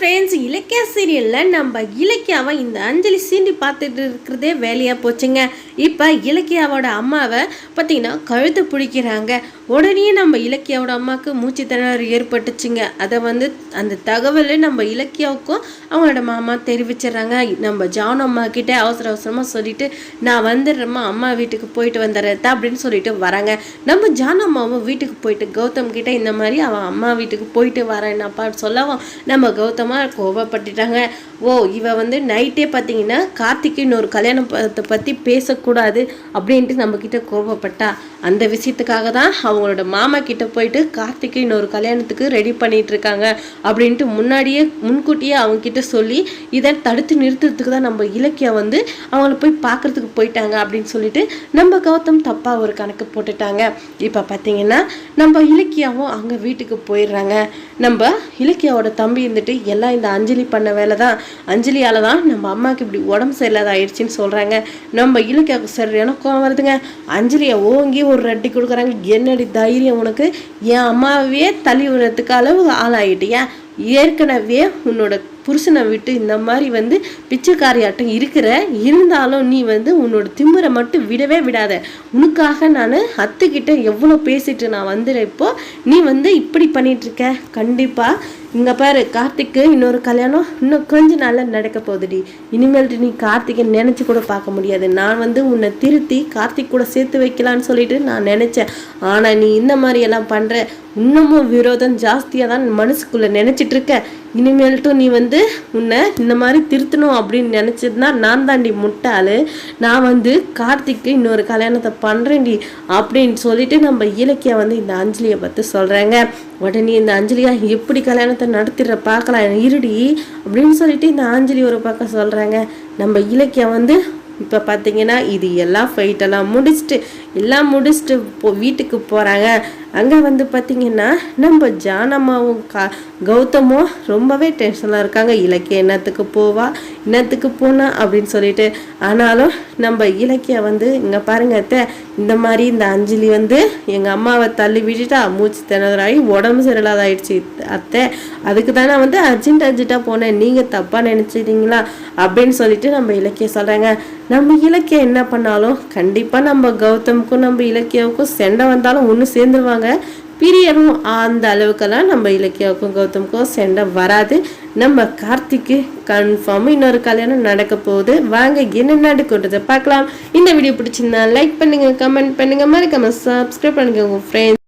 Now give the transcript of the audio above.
Friends, Ilakkiya சீரியலில் நம்ம இலக்கியாவை இந்த அஞ்சலி சீண்டி பார்த்துட்டு இருக்கிறதே வேலையாக போச்சுங்க. இப்போ இலக்கியாவோட அம்மாவை பார்த்தீங்கன்னா கழுத்தை பிடிக்கிறாங்க. உடனே நம்ம இலக்கியாவோட அம்மாவுக்கு மூச்சு திணறல் ஏற்பட்டுச்சுங்க. அதை அந்த தகவலை நம்ம இலக்கியாவுக்கும் அவங்களோட மாமா தெரிவிச்சிடறாங்க. நம்ம ஜான் அம்மா கிட்டே அவசர அவசரமாக சொல்லிட்டு நான் வந்துடுறேம்மா, அம்மா வீட்டுக்கு போயிட்டு வந்துடுறதா அப்படின்னு சொல்லிட்டு வராங்க. நம்ம ஜான் அம்மாவும் வீட்டுக்கு போயிட்டு கௌதம் கிட்டே இந்த மாதிரி அவன் அம்மா வீட்டுக்கு போயிட்டு வரேன்னாப்பா சொல்லவும் நம்ம கௌதமாக கோபப்பட்டுட்டாங்க. இவ நைட்டே பார்த்தீங்கன்னா கார்த்திக்கு இன்னொரு கல்யாணத்தை பற்றி பேசக்கூடாது அப்படின்ட்டு நம்மக்கிட்ட கோபப்பட்டா. அந்த விஷயத்துக்காக தான் அவங்களோட மாமா கிட்ட போயிட்டு கார்த்திக்கு இன்னொரு கல்யாணத்துக்கு ரெடி பண்ணிட்டு இருக்காங்க அப்படின்ட்டு முன்கூட்டியே அவங்க கிட்ட சொல்லி இதை தடுத்து நிறுத்துறதுக்கு தான் நம்ம இலக்கியா அவங்கள போய் பார்க்கறதுக்கு போயிட்டாங்க அப்படின்னு சொல்லிட்டு நம்ம கௌதம் தப்பாக ஒரு கணக்கு போட்டுட்டாங்க. இப்போ பார்த்தீங்கன்னா நம்ம இலக்கியாவும் அங்கே வீட்டுக்கு போயிடுறாங்க. நம்ம இலக்கியாவோட தம்பி எல்லாம் இந்த அஞ்சலி பண்ண வேலை தான், அஞ்சலியால தான் நம்ம அம்மாவுக்கு இப்படி உடம்பு சரியில்லாத ஆயிடுச்சுன்னு சொல்கிறாங்க. நம்ம இலக்கியாவுக்கு சரியான கோவம் வருதுங்க. அஞ்சலியை ஓங்கி ஒரு ரட்டி கொடுக்குறாங்க. என்னடி தைரியம் உனக்கு, என் அம்மாவே தள்ளி விடுறதுக்கு அளவு ஆளாயிட்டியா? ஏற்கனவே உன்னோட புருஷனை விட்டு இந்த மாதிரி பிச்சைக்காரியாட்டம் இருந்தாலும் நீ உன்னோட திமிரை மட்டும் விடவே விடாத. உனக்காக நான் அத்துக்கிட்ட எவ்வளோ பேசிட்டு நான் வந்துடுறேன். இப்போ நீ இப்படி பண்ணிட்டு இருக்க. கண்டிப்பாக இங்கே பாரு, கார்த்திக்கு இன்னொரு கல்யாணம் இன்னும் கொஞ்ச நாளில் நடக்க போகுதுடி. இனிமேல்ட்டு நீ கார்த்திகை நினச்சி கூட பார்க்க முடியாது. நான் உன்னை திருத்தி கார்த்திக் கூட சேர்த்து வைக்கலான்னு சொல்லிட்டு நான் நினச்சேன். ஆனால் நீ இந்த மாதிரி எல்லாம் பண்ணுற, இன்னமும் விரோதம் ஜாஸ்தியாக தான் மனசுக்குள்ளே நினச்சிட்டு இருக்க. இனிமேல்ட்டும் நீ உன்னை இந்த மாதிரி திருத்தணும் அப்படின்னு நினச்சதுன்னா நான் தாண்டி முட்டாளு. நான் கார்த்திக்கு இன்னொரு கல்யாணத்தை பண்ணுறேன்டி அப்படின்னு சொல்லிட்டு நம்ம இலக்கியா இந்த அஞ்சலியை பற்றி சொல்கிறாங்க. உடனே இந்த அஞ்சலியா எப்படி கல்யாணத்தை நடத்திடுற பார்க்கலாம் இருடி அப்படின்னு சொல்லிட்டு இந்த அஞ்சலி ஒரு பக்கம் சொல்கிறாங்க. நம்ம இலக்கியா இப்போ பார்த்தீங்கன்னா இது எல்லாம் ஃபைட்டெல்லாம் முடிச்சுட்டு வீட்டுக்கு போகிறாங்க. அங்கே பார்த்தீங்கன்னா நம்ம ஜானம்மாவும் கௌதமும் ரொம்பவே டென்ஷனாக இருக்காங்க. இலக்கியா என்னத்துக்கு போனா அப்படின்னு சொல்லிட்டு. ஆனாலும் நம்ம இலக்கியா இங்கே பாருங்க அத்தை, இந்த மாதிரி இந்த அஞ்சலி எங்கள் அம்மாவை தள்ளி விட்டுட்டா மூச்சு திணறாகி உடம்பு சரியில்லாத ஆயிடுச்சு அத்தை. அதுக்கு தானே அர்ஜென்ட்டாக போனேன், நீங்கள் தப்பாக நினச்சிட்டீங்களா அப்படின்னு சொல்லிட்டு நம்ம இலக்கியா சொல்கிறாங்க. நம்ம இலக்கியா என்ன பண்ணாலும் கண்டிப்பாக நம்ம கௌதமுக்கும் நம்ம இலக்கியாவுக்கும் சண்டை வந்தாலும் ஒன்று சேர்ந்துருவாங்க. பிரியரும் அந்த அளவுக்கெல்லாம் நம்ம இலக்கியாவுக்கும் கௌதமுக்கும் சண்டை வராது. நம்ம கார்த்திக்கு கன்ஃபார்ம் இன்னொரு கல்யாணம் நடக்க போகுது. வாங்க என்ன நடக்குன்றதை பார்க்கலாம். இந்த வீடியோ பிடிச்சிருந்தா லைக் பண்ணுங்க, கமெண்ட் பண்ணுங்க, மறக்காம சப்ஸ்கிரைப் பண்ணுங்க உங்க ஃப்ரெண்ட்ஸ்.